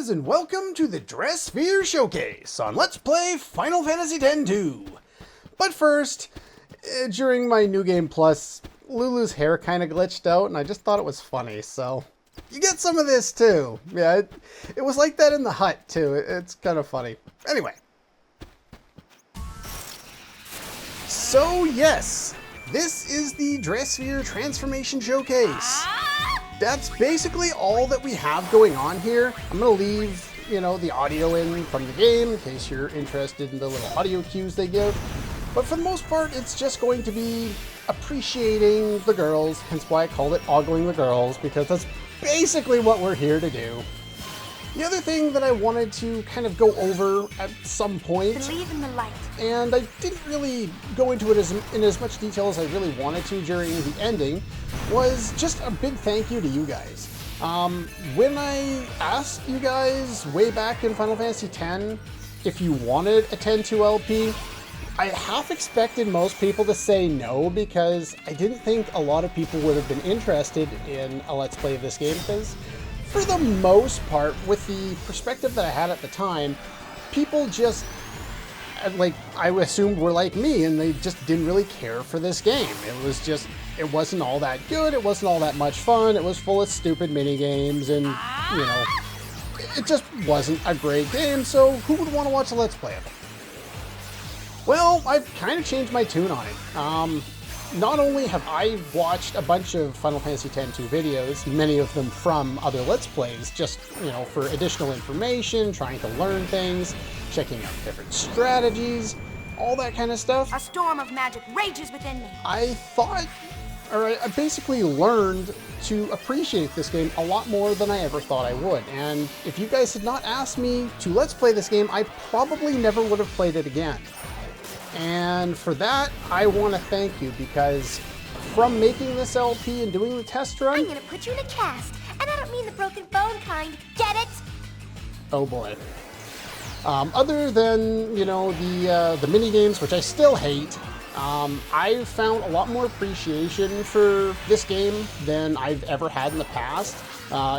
guys, and welcome to the Dress Sphere Showcase on Let's Play Final Fantasy X-2. But first, during my New Game Plus, Lulu's hair kind of glitched out, and I just thought it was funny, so you get some of this too. Yeah, it was like that in the hut too. It's kind of funny. Anyway. So yes, this is the Dress Sphere Transformation Showcase. That's basically all that we have going on here. I'm gonna leave, the audio in from the game in case you're interested in the little audio cues they give. But for the most part, it's just going to be appreciating the girls, hence why I called it Ogling the Girls, because that's basically what we're here to do. The other thing that I wanted to kind of go over at some point, believe in the light, and I didn't really go into it in as much detail as I really wanted to during the ending, was just a big thank you to you guys. When I asked you guys way back in Final Fantasy X if you wanted a 10-2 LP, I half expected most people to say no because I didn't think a lot of people would have been interested in a Let's Play of this game, because for the most part, with the perspective that I had at the time, people just, I assumed were like me, and they just didn't really care for this game. It wasn't all that good, it wasn't all that much fun, it was full of stupid mini games, and, it just wasn't a great game, so who would want to watch a Let's Play of it? Well, I've kind of changed my tune on it. Not only have I watched a bunch of Final Fantasy X-2 videos, many of them from other Let's Plays, just, for additional information, trying to learn things, checking out different strategies, all that kind of stuff. A storm of magic rages within me. I basically learned to appreciate this game a lot more than I ever thought I would. And if you guys had not asked me to Let's Play this game, I probably never would have played it again. And for that, I want to thank you, because from making this LP and doing the test run... I'm gonna put you in a cast, and I don't mean the broken bone kind, get it? Oh boy. Other than, the mini games, which I still hate, I've found a lot more appreciation for this game than I've ever had in the past.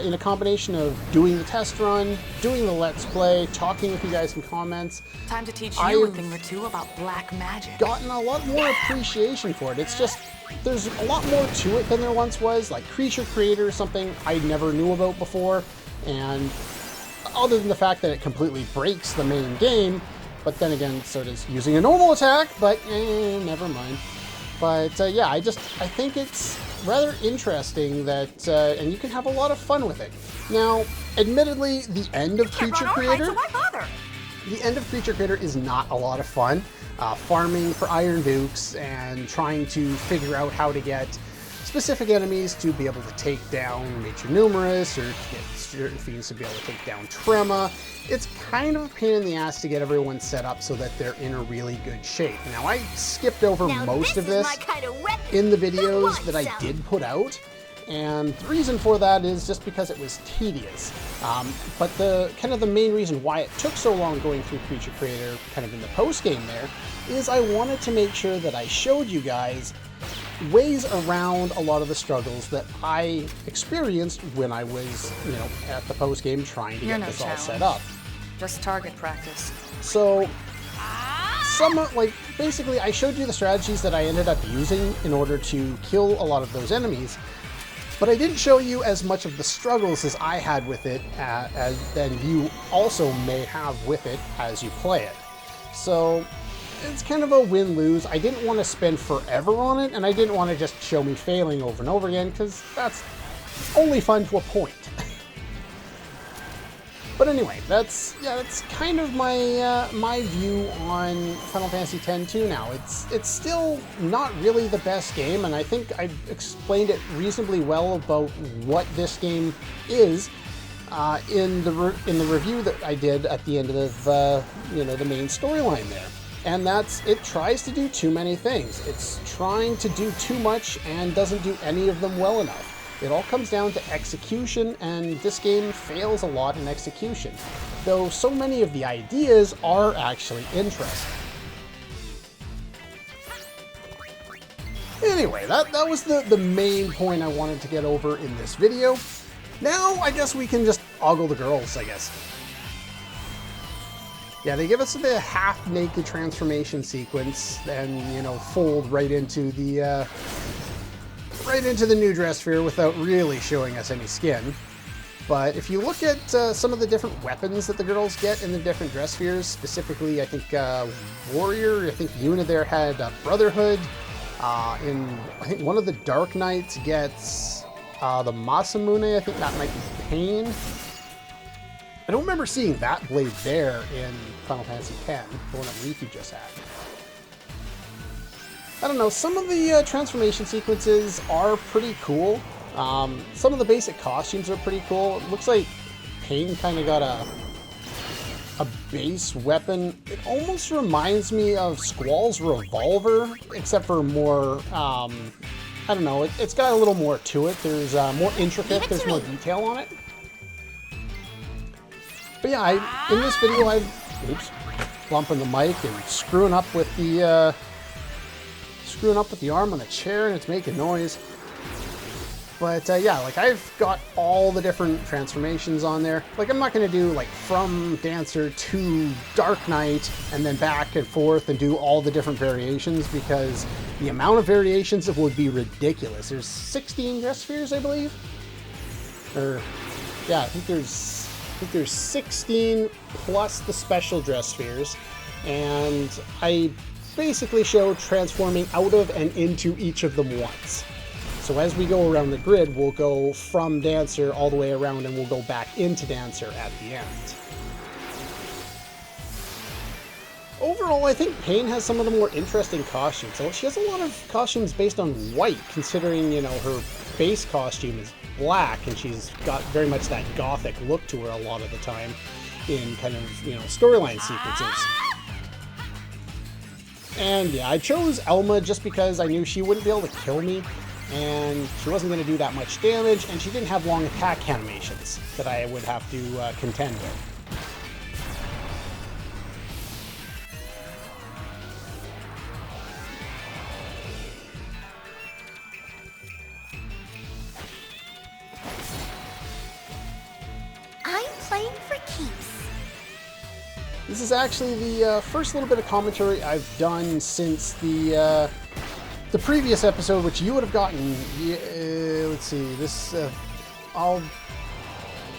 In a combination of doing the test run, doing the Let's Play, talking with you guys in comments. Time to teach you a thing or two about black magic. Gotten a lot more appreciation for it. It's just, there's a lot more to it than there once was. Like Creature Creator is something I never knew about before, and other than the fact that it completely breaks the main game, but then again, so does using a normal attack, but never mind. But yeah, I think it's rather interesting that, and you can have a lot of fun with it. Now, admittedly, the end of Creature Creator, So why bother? the end of Creature Creator is not a lot of fun. Farming for Iron Dukes and trying to figure out how to get specific enemies to be able to take down Major Numerous, or to get certain fiends to be able to take down Trema. It's kind of a pain in the ass to get everyone set up so that they're in a really good shape. Now, I skipped over most of this in the videos that I did put out, and the reason for that is just because it was tedious. But the main reason why it took so long going through Creature Creator, kind of in the post-game there, is I wanted to make sure that I showed you guys ways around a lot of the struggles that I experienced when I was, at the post game trying to get this all set up. Just target practice. So, basically, I showed you the strategies that I ended up using in order to kill a lot of those enemies, but I didn't show you as much of the struggles as I had with it, than you also may have with it as you play it. So, it's kind of a win-lose. I didn't want to spend forever on it, and I didn't want to just show me failing over and over again, because that's only fun to a point. But anyway, that's kind of my view on Final Fantasy X-2 now. It's still not really the best game, and I think I've explained it reasonably well about what this game is in the review that I did at the end of the main storyline there. And it tries to do too many things. It's trying to do too much and doesn't do any of them well enough. It all comes down to execution, and this game fails a lot in execution, though so many of the ideas are actually interesting. Anyway, that was the main point I wanted to get over in this video. Now, I guess we can just ogle the girls, I guess. Yeah, they give us the half-naked transformation sequence, and, you know, fold right into the new dress sphere without really showing us any skin. But if you look at some of the different weapons that the girls get in the different dress spheres, specifically, I think Warrior, I think Yuna there had Brotherhood. I think one of the Dark Knights gets the Masamune, I think that might be Pain. I don't remember seeing that blade there in Final Fantasy X, the one that Riku just had. I don't know, some of the transformation sequences are pretty cool. Some of the basic costumes are pretty cool. It looks like Pain kind of got a base weapon. It almost reminds me of Squall's revolver, except for more, I don't know, it's got a little more to it. There's more intricate, there's more detail on it. But yeah, in this video, oops, bumping the mic and screwing up with the arm on the chair, and it's making noise. But yeah, like I've got all the different transformations on there. Like I'm not going to do like from Dancer to Dark Knight and then back and forth and do all the different variations, because the amount of variations would be ridiculous. There's 16 dress spheres, I believe. Or yeah, I think there's 16 plus the special dress spheres, and I basically show transforming out of and into each of them once. So as we go around the grid, we'll go from Dancer all the way around, and we'll go back into Dancer at the end. Overall, I think Pain has some of the more interesting costumes. So she has a lot of costumes based on white, considering, you know, her base costume is black, and she's got very much that gothic look to her a lot of the time in kind of, you know, storyline sequences. And yeah, I chose Elma just because I knew she wouldn't be able to kill me, and she wasn't going to do that much damage, and she didn't have long attack animations that I would have to contend with. I'm playing for keeps. This is actually the first little bit of commentary I've done since the previous episode, which you would have gotten. Let's see, this I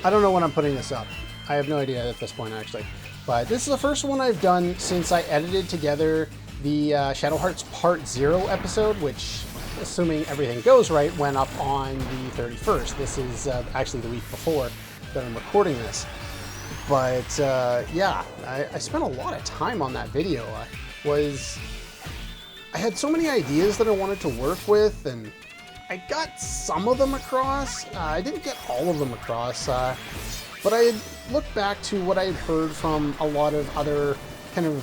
don't know when I'm putting this up. I have no idea at this point, actually. But this is the first one I've done since I edited together the Shadow Hearts Part 0 episode, which, assuming everything goes right, went up on the 31st. This is actually the week before that I'm recording this. But yeah, I spent a lot of time on that video. I had so many ideas that I wanted to work with, and I got some of them across. I didn't get all of them across, but I had looked back to what I had heard from a lot of other kind of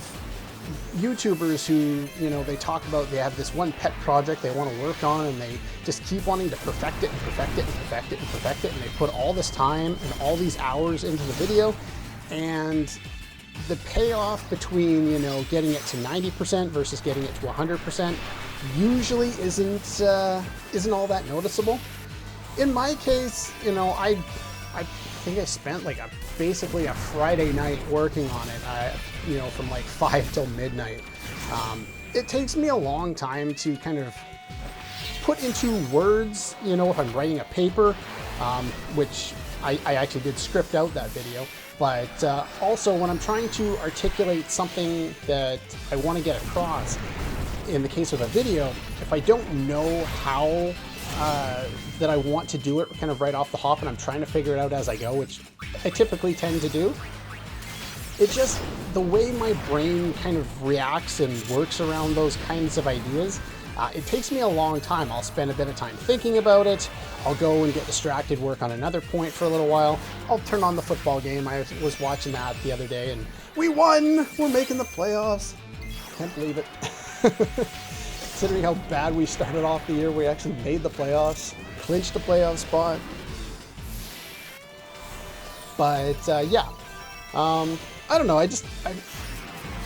YouTubers who, you know, they talk about they have this one pet project they want to work on, and they just keep wanting to perfect it and perfect it and perfect it and perfect it, and they put all this time and all these hours into the video, and the payoff between, you know, getting it to 90% versus getting it to 100% usually isn't all that noticeable. In my case, you know, I think I spent like basically a Friday night working on it, you know, from like 5 till midnight. It takes me a long time to kind of put into words, you know, if I'm writing a paper, which I actually did script out that video, but also when I'm trying to articulate something that I want to get across, in the case of a video, if I don't know how that I want to do it kind of right off the hop, and I'm trying to figure it out as I go, which I typically tend to do, it just, the way my brain kind of reacts and works around those kinds of ideas, it takes me a long time. I'll spend a bit of time thinking about it. I'll go and get distracted, work on another point for a little while. I'll turn on the football game. I was watching that the other day, and we won! We're making the playoffs. Can't believe it. Considering how bad we started off the year, we actually made the playoffs, clinched the playoff spot. But yeah, I don't know.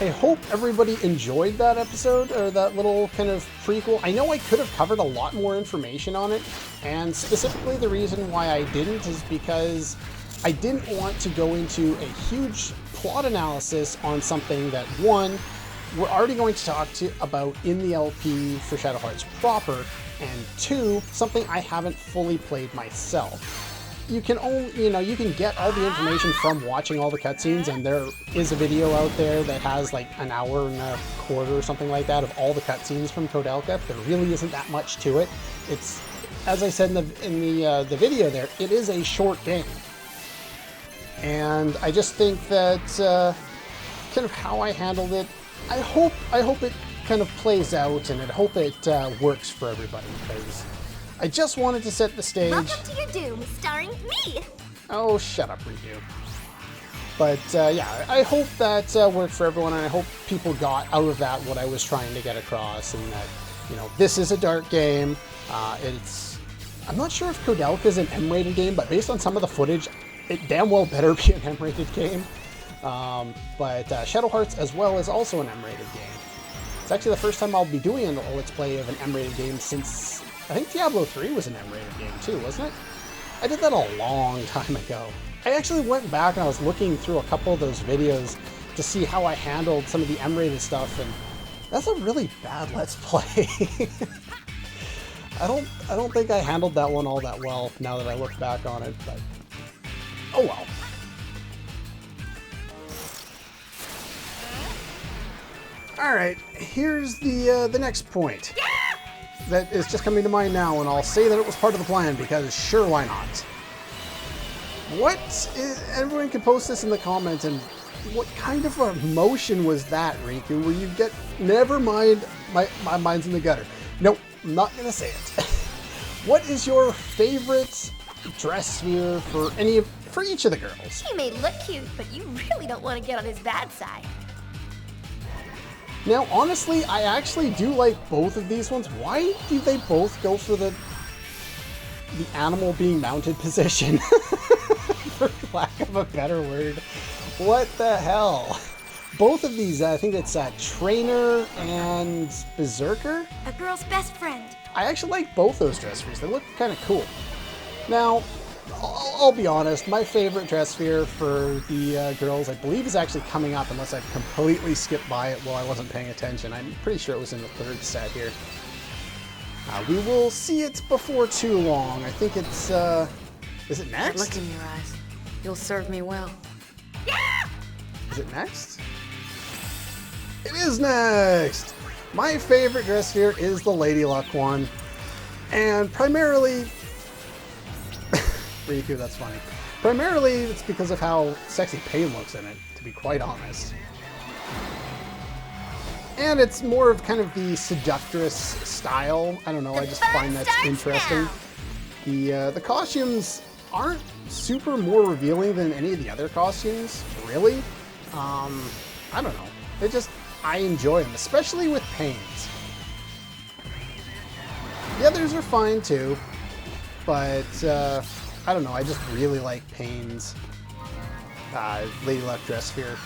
I hope everybody enjoyed that episode, or that little kind of prequel. I know I could have covered a lot more information on it, and specifically the reason why I didn't is because I didn't want to go into a huge plot analysis on something that, one, we're already going to talk about in the LP for Shadow Hearts proper, and two, something I haven't fully played myself. You can only, you can get all the information from watching all the cutscenes, and there is a video out there that has like an hour and a quarter or something like that of all the cutscenes from Koudelka. There really isn't that much to it. It's, as I said in the video there, it is a short game. And I just think that kind of how I handled it, I hope it kind of plays out, and I hope it works for everybody, because I just wanted to set the stage. Welcome to your doom, starring me! Oh, shut up, Riku. But yeah, I hope that worked for everyone, and I hope people got out of that what I was trying to get across, and that, this is a dark game. I'm not sure if Koudelka is an M-rated game, but based on some of the footage, it damn well better be an M-rated game. But Shadow Hearts as well is also an M-rated game. It's actually the first time I'll be doing a Let's Play of an M-rated game since, I think Diablo 3 was an M-rated game too, wasn't it? I did that a long time ago. I actually went back and I was looking through a couple of those videos to see how I handled some of the M-rated stuff, and that's a really bad Let's Play. I don't think I handled that one all that well now that I look back on it, but oh well. Alright, here's the next point that is just coming to mind now, and I'll say that it was part of the plan, because sure, why not? Everyone can post this in the comments, and what kind of emotion was that, Riku, where you get, never mind, my mind's in the gutter. Nope, I'm not gonna say it. What is your favorite dress sphere for each of the girls? He may look cute, but you really don't want to get on his bad side. Now, honestly, I actually do like both of these ones. Why do they both go for the animal being mounted position? For lack of a better word. What the hell? Both of these, I think it's Trainer and Berserker. A girl's best friend. I actually like both those dress spheres. They look kind of cool. Now, I'll be honest, my favorite dress sphere for the girls, I believe, is actually coming up, unless I've completely skipped by it while I wasn't paying attention. I'm pretty sure it was in the third set here. We will see it before too long. I think it's, is it next? That look in your eyes. You'll serve me well. Yeah! Is it next? It is next! My favorite dress sphere is the Lady Luck one. And primarily... Riku, that's funny. Primarily, it's because of how sexy Pain looks in it, to be quite honest. And it's more of kind of the seductress style. I don't know, I just find that interesting. The costumes aren't super more revealing than any of the other costumes, really. I don't know. I enjoy them, especially with Pain's. The others are fine too, but I don't know, I just really like Pain's Lady Luck dress sphere.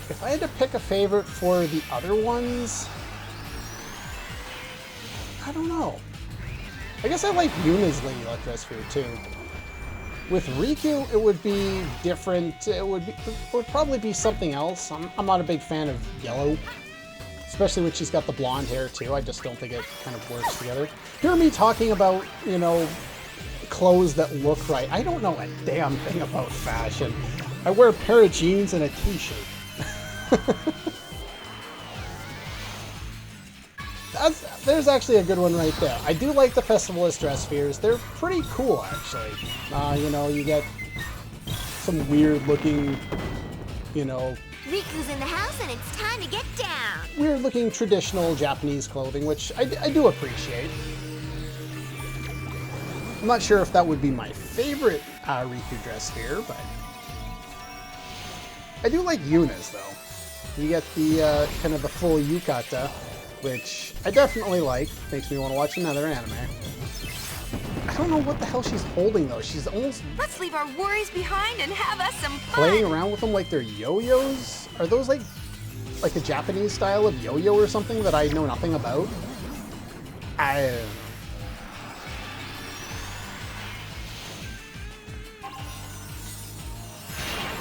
If I had to pick a favorite for the other ones, I don't know. I guess I like Yuna's Lady Luck dress sphere too. With Riku, it would be different. It would probably be something else. I'm not a big fan of yellow, especially when she's got the blonde hair too. I just don't think it kind of works together. Hear me talking about, clothes that look right. I don't know a damn thing about fashion. I wear a pair of jeans and a t-shirt. There's actually a good one right there. I do like the Festivalist dress spheres. They're pretty cool, actually. You get some weird looking, Riku's in the house and it's time to get down. weird looking traditional Japanese clothing, which I do appreciate. I'm not sure if that would be my favorite Riku dress sphere, but I do like Yuna's though. You get the kind of the full yukata, which I definitely like. Makes me want to watch another anime. I don't know what the hell she's holding though. She's almost Let's leave our worries behind and have us some fun. playing around with them like they're yo-yos. Are those like the Japanese style of yo-yo or something that I know nothing about? I don't know.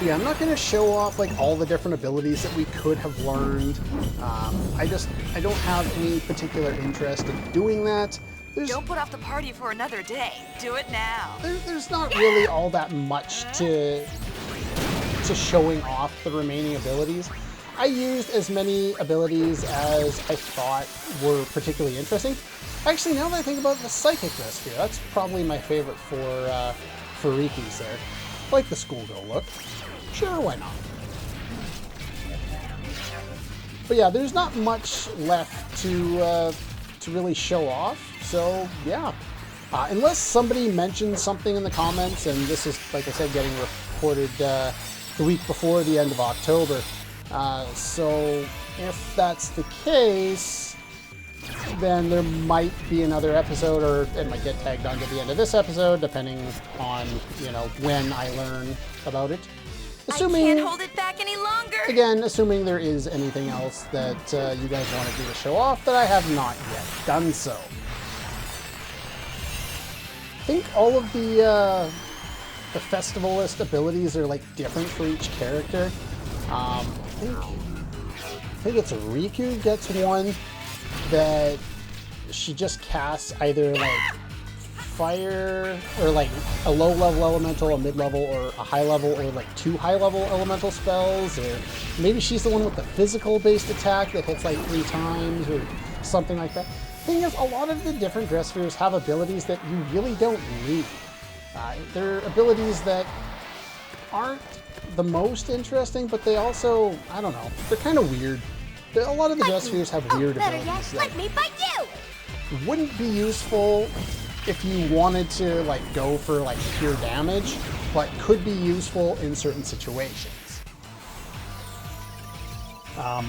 Yeah, I'm not going to show off like all the different abilities that we could have learned. I don't have any particular interest in doing that. Don't put off the party for another day. Do it now. There's not really all that much to showing off the remaining abilities. I used as many abilities as I thought were particularly interesting. Actually, now that I think about it, the Psychic Rescue, that's probably my favorite for Riki's there. I like the schoolgirl look. Sure, why not? But yeah, there's not much left to really show off. So yeah, unless somebody mentions something in the comments, and this is, like I said, getting recorded the week before the end of October. So if that's the case, then there might be another episode, or it might get tagged onto the end of this episode, depending on, you know, when I learn about it. Assuming, I can't hold it back any longer. Again, assuming there is anything else that you guys want to do to show off that I have not yet done so. I think all of the festivalist abilities are like different for each character. I think it's Riku gets one that she just casts either like fire, or like a low level elemental, a mid level, or a high level, or like 2 high level elemental spells, or maybe she's the one with the physical based attack that hits like 3 times or something like that. Thing is, a lot of the different dress spheres have abilities that you really don't need. They're abilities that aren't the most interesting, but they also, I don't know, they're kind of weird. A lot of the dress spheres have weird abilities Let me fight you! that wouldn't be useful if you wanted to like go for like pure damage, but could be useful in certain situations.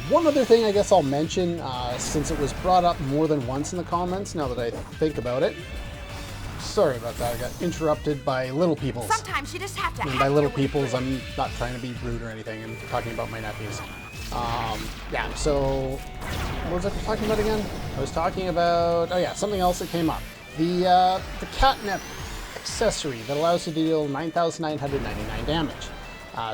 One other thing I guess I'll mention, since it was brought up more than once in the comments, now that I think about it. Sorry about that, I got interrupted by little peoples. Sometimes you just have to. And by little peoples, I'm not trying to be rude or anything. I'm talking about my nephews. Yeah, so what was I talking about again? I was talking about, oh yeah, something else that came up. The catnip accessory that allows you to deal 9,999 damage.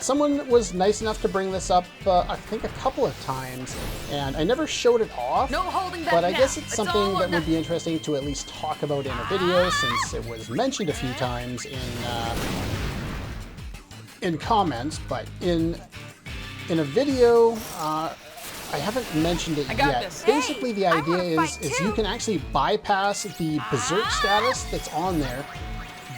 Someone was nice enough to bring this up, I think a couple of times, and I never showed it off. No holding back but I now. guess it's It's something all or that would be nothing. interesting to at least talk about in a video, since it was mentioned a few times in comments, but in a video, I haven't mentioned it got yet. this. Basically, the I idea wanna is fight you too. can actually bypass the Berserk status that's on there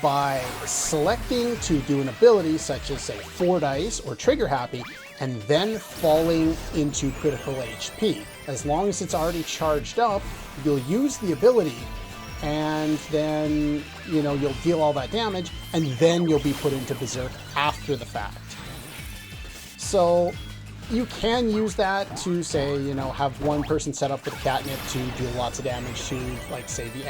by selecting to do an ability such as, say, Fordice or Trigger Happy, and then falling into critical HP. As long as it's already charged up, you'll use the ability, and then, you know, you'll deal all that damage, and then you'll be put into Berserk after the fact. So you can use that to, say, you know, have one person set up with catnip to do lots of damage to, like, say, the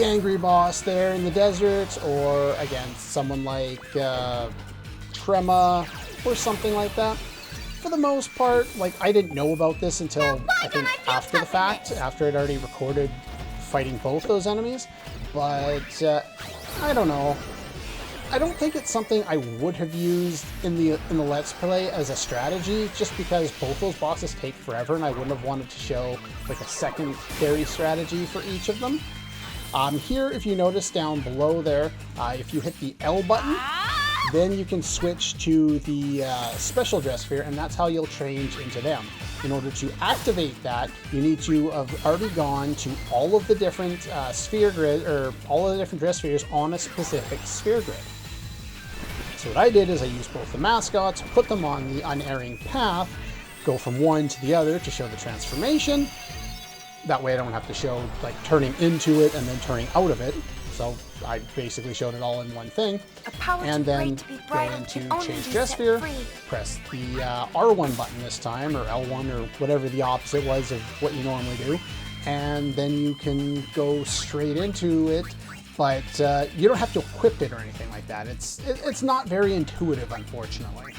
angry boss there in the desert, or against someone like Trema or something like that. For the most part, like, I didn't know about this until I think after the fact, after I'd already recorded fighting both those enemies. But I don't know. I don't think it's something I would have used in the Let's Play as a strategy, just because both those bosses take forever, and I wouldn't have wanted to show like a secondary strategy for each of them. Here, if you notice down below there, if you hit the L button, then you can switch to the special dress sphere, and that's how you'll change into them. In order to activate that, you need to have already gone to all of the different sphere grid, or all of the different dress spheres on a specific sphere grid. So what I did is I used both the mascots, put them on the unerring path, go from one to the other to show the transformation. That way I don't have to show like turning into it and then turning out of it. So I basically showed it all in one thing. And then go into change dress sphere, press the R1 button this time, or L1, or whatever the opposite was of what you normally do. and then you can go straight into it, but you don't have to equip it or anything like that. It's not very intuitive, unfortunately.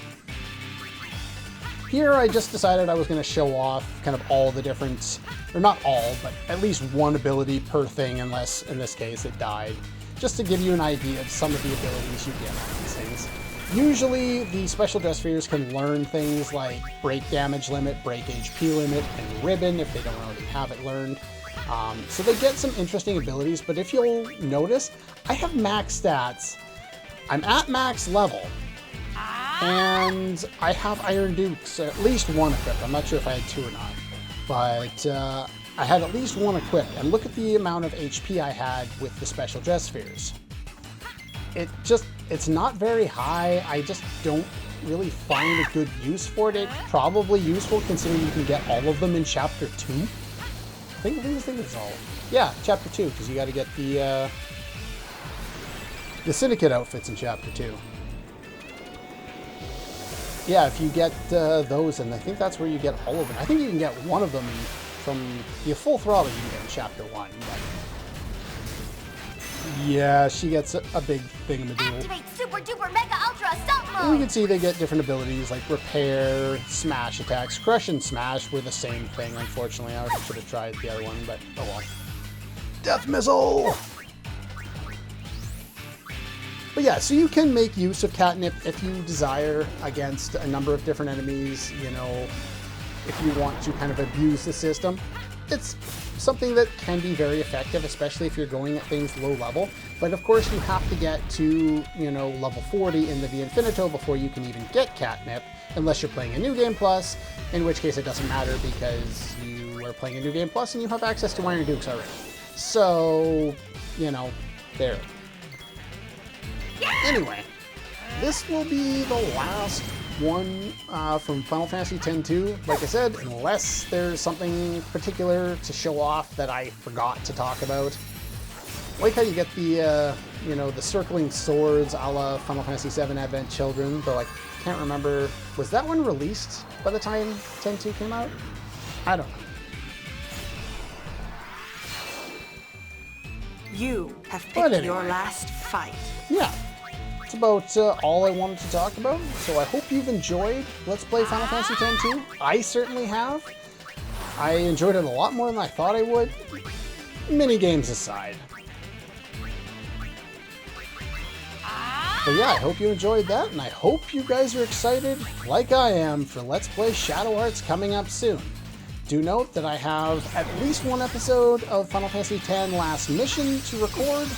Here I just decided I was going to show off kind of all the different, or not all, but at least one ability per thing, unless in this case it died, just to give you an idea of some of the abilities you get on these things. Usually the special dress spheres can learn things like break damage limit, break HP limit, and ribbon if they don't already have it learned. So they get some interesting abilities, but if you'll notice, I have max stats. I'm at max level. And I have Iron Dukes, at least one equipped. I'm not sure if I had two or not. But I had at least one equipped. And look at the amount of HP I had with the special dress spheres. It's not very high. I just don't really find a good use for it. It's probably useful considering you can get all of them in Chapter 2. I think it's all. Yeah, Chapter 2, because you got to get the Syndicate outfits in Chapter 2. Yeah, if you get those, and I think that's where you get all of them. I think you can get one of them from the full throttle you can get in Chapter 1. But yeah, she gets a big thingamadoodle. Activate Super Duper Mega Ultra Assault Mode! And you can see they get different abilities like Repair, Smash attacks. Crush and Smash were the same thing, unfortunately. I should have tried the other one, but oh well. Death Missile! But yeah, so you can make use of catnip if you desire against a number of different enemies, you know, if you want to kind of abuse the system. It's something that can be very effective, especially if you're going at things low level. But of course you have to get to, you know, level 40 in the Infinito before you can even get catnip, unless you're playing a New Game Plus, in which case it doesn't matter because you are playing a New Game Plus and you have access to Iron Dukes already. So, you know, there. Anyway, this will be the last one from Final Fantasy X-2. Like I said, unless there's something particular to show off that I forgot to talk about. Like how you get the, you know, the circling swords a la Final Fantasy VII Advent Children, though I can't remember, was that one released by the time X-2 came out? I don't know. You have picked Anyway. your last fight. Yeah, that's about all I wanted to talk about. So I hope you've enjoyed Let's Play Final Fantasy X-2. I certainly have. I enjoyed it a lot more than I thought I would. Mini-games aside. But yeah, I hope you enjoyed that, and I hope you guys are excited, like I am, for Let's Play Shadow Hearts coming up soon. Do note that I have at least one episode of Final Fantasy X Last Mission to record,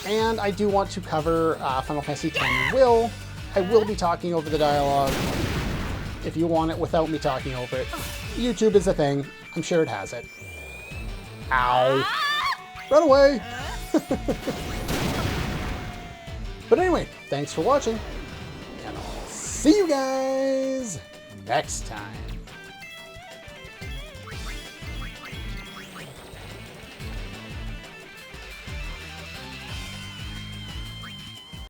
and I do want to cover Final Fantasy X Will. I will be talking over the dialogue if you want it without me talking over it. YouTube is a thing. I'm sure it has it. Ow. Run away! But anyway, thanks for watching, and I'll see you guys next time.